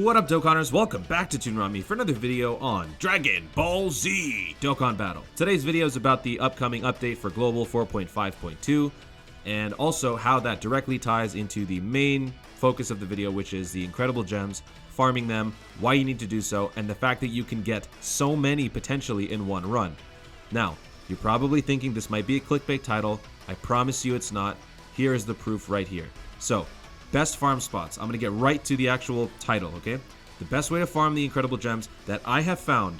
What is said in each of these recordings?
What up, Dokkanners? Welcome back to Toonrami for another video on Dragon Ball Z Dokkan Battle. Today's video is about the upcoming update for Global 4.5.2 and also how that directly ties into the main focus of the video, which is the incredible gems, farming them, why you need to do so, and the fact that you can get so many potentially in one run. Now, you're probably thinking this might be a clickbait title. I promise you it's not. Here is the proof right here. So, best farm spots. I'm going to get right to the actual title, okay? The best way to farm the incredible gems that I have found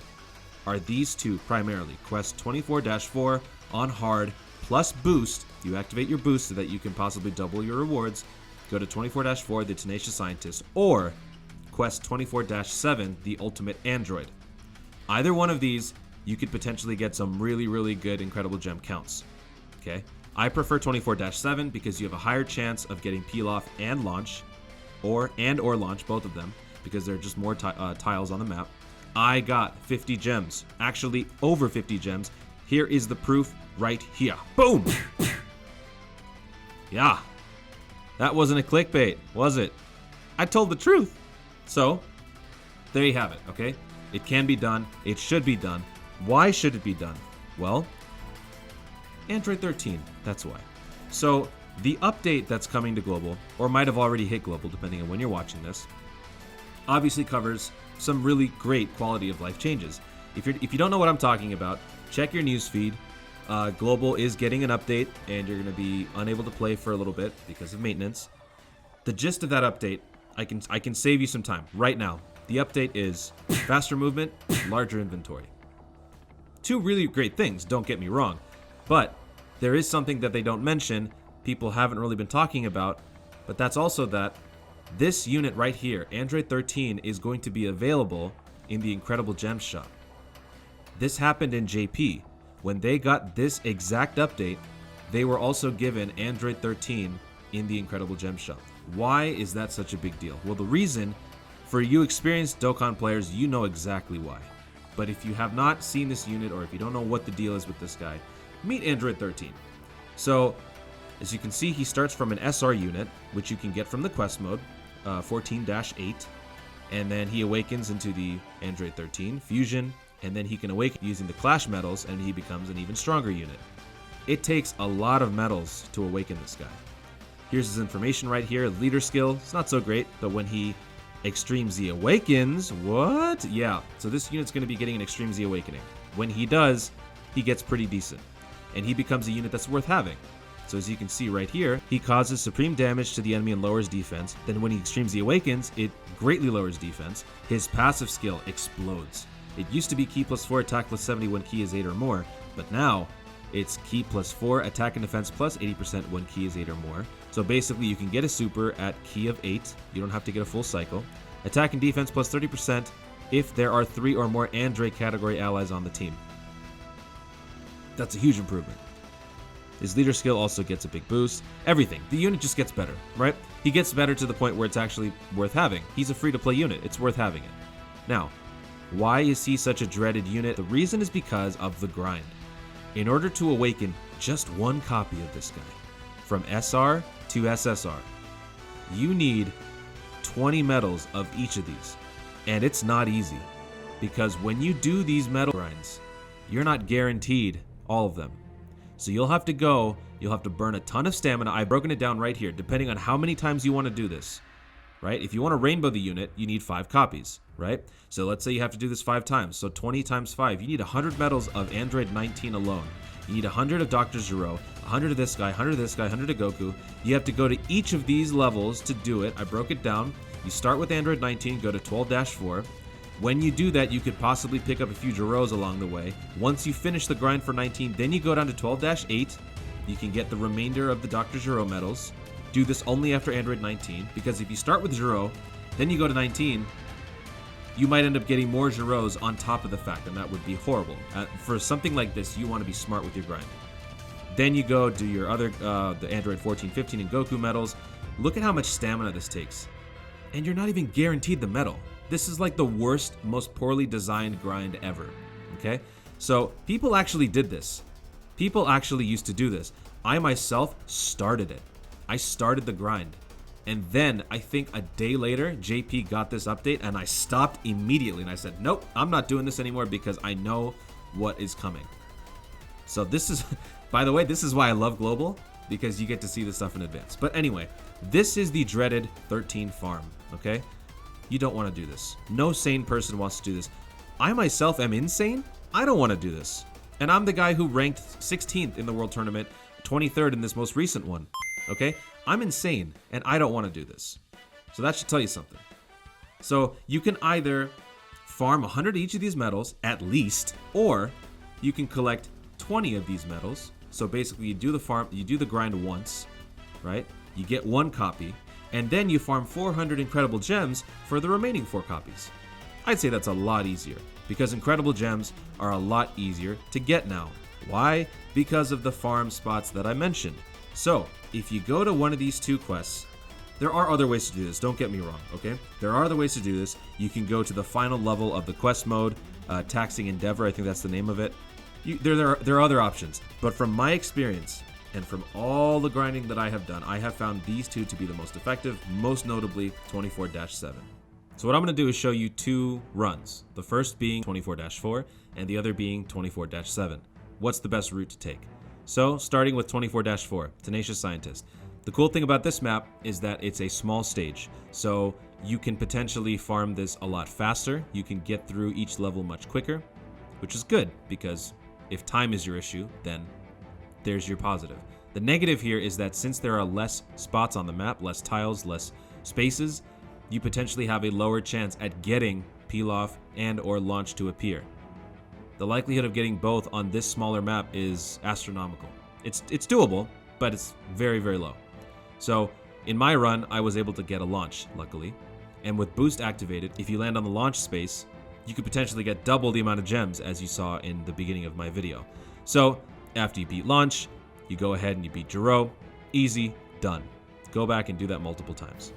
are these two primarily. Quest 24-4 on hard plus boost. You activate your boost so that you can possibly double your rewards. Go to 24-4, the Tenacious Scientist, or Quest 24-7, the Ultimate Android. Either one of these, you could potentially get some really good incredible gem counts, okay? I prefer 24-7 because you have a higher chance of getting peel off and launch, or launch, both of them, because there are just more tiles on the map. I got 50 gems, actually over 50 gems. Here is the proof right here. Boom! Yeah, that wasn't a clickbait, was it? I told the truth. So, there you have it, okay? It can be done, it should be done. Why should it be done? Well, Android 13, that's why. So, the update that's coming to Global, or might have already hit Global depending on when you're watching this, obviously covers some really great quality of life changes. If you don't know what I'm talking about, check your news feed. Global is getting an update, and you're going to be unable to play for a little bit because of maintenance. The gist of that update, I can save you some time right now. The update is faster movement, larger inventory. Two really great things, don't get me wrong. But there is something that they don't mention, people haven't really been talking about, but that's also that this unit right here, Android 13, is going to be available in the Incredible Gems shop. This happened in JP. When they got this exact update, they were also given Android 13 in the Incredible Gems shop. Why is that such a big deal? Well, the reason, for you experienced Dokkan players, you know exactly why. But if you have not seen this unit, or if you don't know what the deal is with this guy, meet Android 13. So, as you can see, he starts from an SR unit, which you can get from the quest mode, 14-8, and then he awakens into the Android 13 fusion, and then he can awaken using the Clash medals, and he becomes an even stronger unit. It takes a lot of medals to awaken this guy. Here's his information right here. Leader skill, it's not so great, but when he Extreme Z awakens, what? Yeah, so this unit's going to be getting an Extreme Z awakening. When he does, he gets pretty decent, and he becomes a unit that's worth having. So as you can see right here, he causes supreme damage to the enemy and lowers defense. Then when he Extreme Z awakens, it greatly lowers defense. His passive skill explodes. It used to be Ki +4, attack +70 when Ki is 8 or more, but now it's Ki +4, attack and defense +80% when Ki is 8 or more. So basically you can get a super at Ki of 8, you don't have to get a full cycle. Attack and defense +30% if there are 3 or more Android category allies on the team. That's a huge improvement. His leader skill also gets a big boost. Everything. The unit just gets better, right? He gets better to the point where it's actually worth having. He's a free-to-play unit. It's worth having it. Now, why is he such a dreaded unit? The reason is because of the grind. In order to awaken just one copy of this guy, from SR to SSR, you need 20 medals of each of these. And it's not easy, because when you do these medal grinds, you're not guaranteed all of them. So you'll have to burn a ton of stamina. I've broken it down right here, depending on how many times you want to do this, right? If you want to rainbow the unit, you need 5 copies, right? So let's say you have to do this 5 times. So 20 times 5, you need 100 medals of Android 19 alone. You need 100 of Dr. Gero, 100 of this guy, 100 of this guy, 100 of Goku. You have to go to each of these levels to do it. I broke it down. You start with Android 19, go to 12-4. When you do that, you could possibly pick up a few Geros along the way. Once you finish the grind for 19, then you go down to 12-8. You can get the remainder of the Dr. Gero medals. Do this only after Android 19, because if you start with Gero, then you go to 19, you might end up getting more Geros on top of the fact, and that would be horrible. For something like this, you want to be smart with your grind. Then you go do your other, the Android 14, 15, and Goku medals. Look at how much stamina this takes. And you're not even guaranteed the medal. This is like the worst, most poorly designed grind ever, okay? So people actually did this. People actually used to do this. I myself started it. I started the grind. And then I think a day later, JP got this update and I stopped immediately. And I said, nope, I'm not doing this anymore because I know what is coming. So this is, by the way, this is why I love Global, because you get to see this stuff in advance. But anyway, this is the dreaded 13 farm, okay? You don't want to do this. No sane person wants to do this. I myself am insane. I don't want to do this. And I'm the guy who ranked 16th in the World Tournament, 23rd in this most recent one, okay? I'm insane, and I don't want to do this. So that should tell you something. So you can either farm 100 each of these medals, at least, or you can collect 20 of these medals. So basically you do the farm, you do the grind once, right? You get 1 copy, and then you farm 400 incredible gems for the remaining 4 copies. I'd say that's a lot easier, because incredible gems are a lot easier to get now. Why? Because of the farm spots that I mentioned. So, if you go to one of these 2 quests, there are other ways to do this, don't get me wrong, okay? There are other ways to do this. You can go to the final level of the quest mode, Taxing Endeavor, I think that's the name of it. There are other options, but from my experience, and from all the grinding that I have done, I have found these 2 to be the most effective, most notably 24-7. So what I'm going to do is show you 2 runs, the first being 24-4, and the other being 24-7. What's the best route to take? So, starting with 24-4, Tenacious Scientist. The cool thing about this map is that it's a small stage, so you can potentially farm this a lot faster. You can get through each level much quicker, which is good, because if time is your issue, then there's your positive. The negative here is that since there are less spots on the map, less tiles, less spaces, you potentially have a lower chance at getting Peel Off and or Launch to appear. The likelihood of getting both on this smaller map is astronomical. It's doable, but it's very, very low. So in my run, I was able to get a launch, luckily. And with boost activated, if you land on the launch space, you could potentially get double the amount of gems as you saw in the beginning of my video. So after you beat launch, you go ahead and you beat Jiro. Easy, done. Go back and do that multiple times.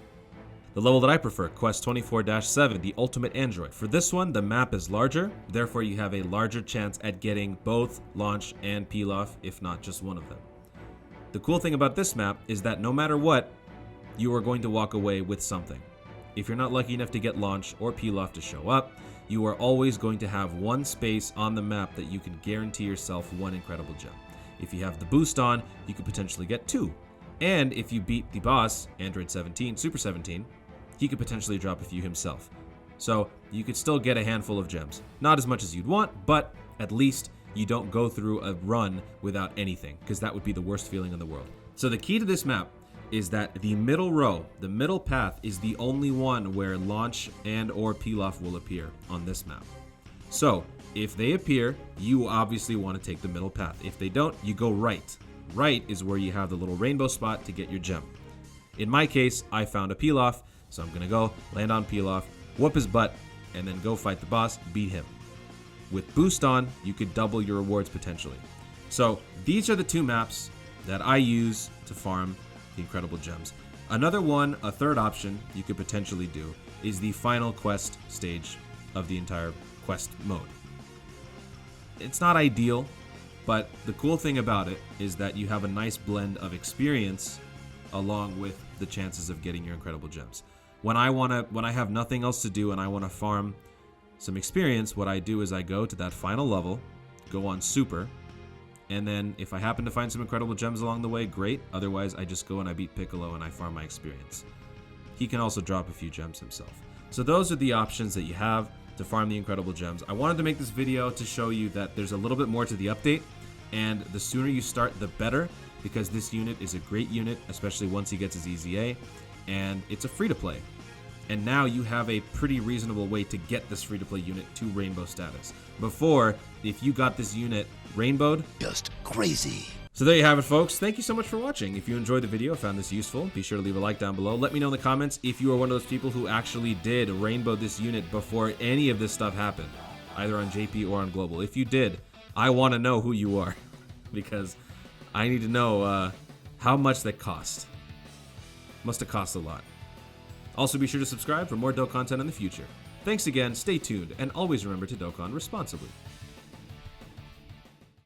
The level that I prefer, Quest 24-7, the Ultimate Android. For this one, the map is larger, therefore you have a larger chance at getting both Launch and Peel Off, if not just one of them. The cool thing about this map is that no matter what, you are going to walk away with something. If you're not lucky enough to get Launch or Peel Off to show up, you are always going to have 1 space on the map that you can guarantee yourself 1 incredible gem. If you have the boost on, you could potentially get 2. And if you beat the boss, Android 17, Super 17, he could potentially drop a few himself. So you could still get a handful of gems. Not as much as you'd want, but at least you don't go through a run without anything, because that would be the worst feeling in the world. So the key to this map is that the middle row, the middle path, is the only one where Launch and or Peel Off will appear on this map. So if they appear, you obviously want to take the middle path. If they don't, you go right. Right is where you have the little rainbow spot to get your gem. In my case, I found a Peel Off, so I'm gonna go land on Peel Off, whoop his butt, and then go fight the boss, beat him. With boost on, you could double your rewards potentially. So these are the 2 maps that I use to farm the incredible gems. Another one, a third option you could potentially do, is the final quest stage of the entire quest mode. It's not ideal, but the cool thing about it is that you have a nice blend of experience along with the chances of getting your incredible gems. When I have nothing else to do and I want to farm some experience, what I do is I go to that final level, go on super, and then if I happen to find some incredible gems along the way, great. Otherwise, I just go and I beat Piccolo and I farm my experience. He can also drop a few gems himself. So those are the options that you have to farm the incredible gems. I wanted to make this video to show you that there's a little bit more to the update, and the sooner you start, the better, because this unit is a great unit, especially once he gets his EZA, and it's a free-to-play. And now you have a pretty reasonable way to get this free-to-play unit to rainbow status. Before, if you got this unit rainbowed, just crazy. So there you have it, folks. Thank you so much for watching. If you enjoyed the video, found this useful, be sure to leave a like down below. Let me know in the comments if you are one of those people who actually did rainbow this unit before any of this stuff happened, either on JP or on Global. If you did, I want to know who you are, because I need to know how much that cost. Must have cost a lot. Also, be sure to subscribe for more Dokkan content in the future. Thanks again, stay tuned, and always remember to Dokkan responsibly.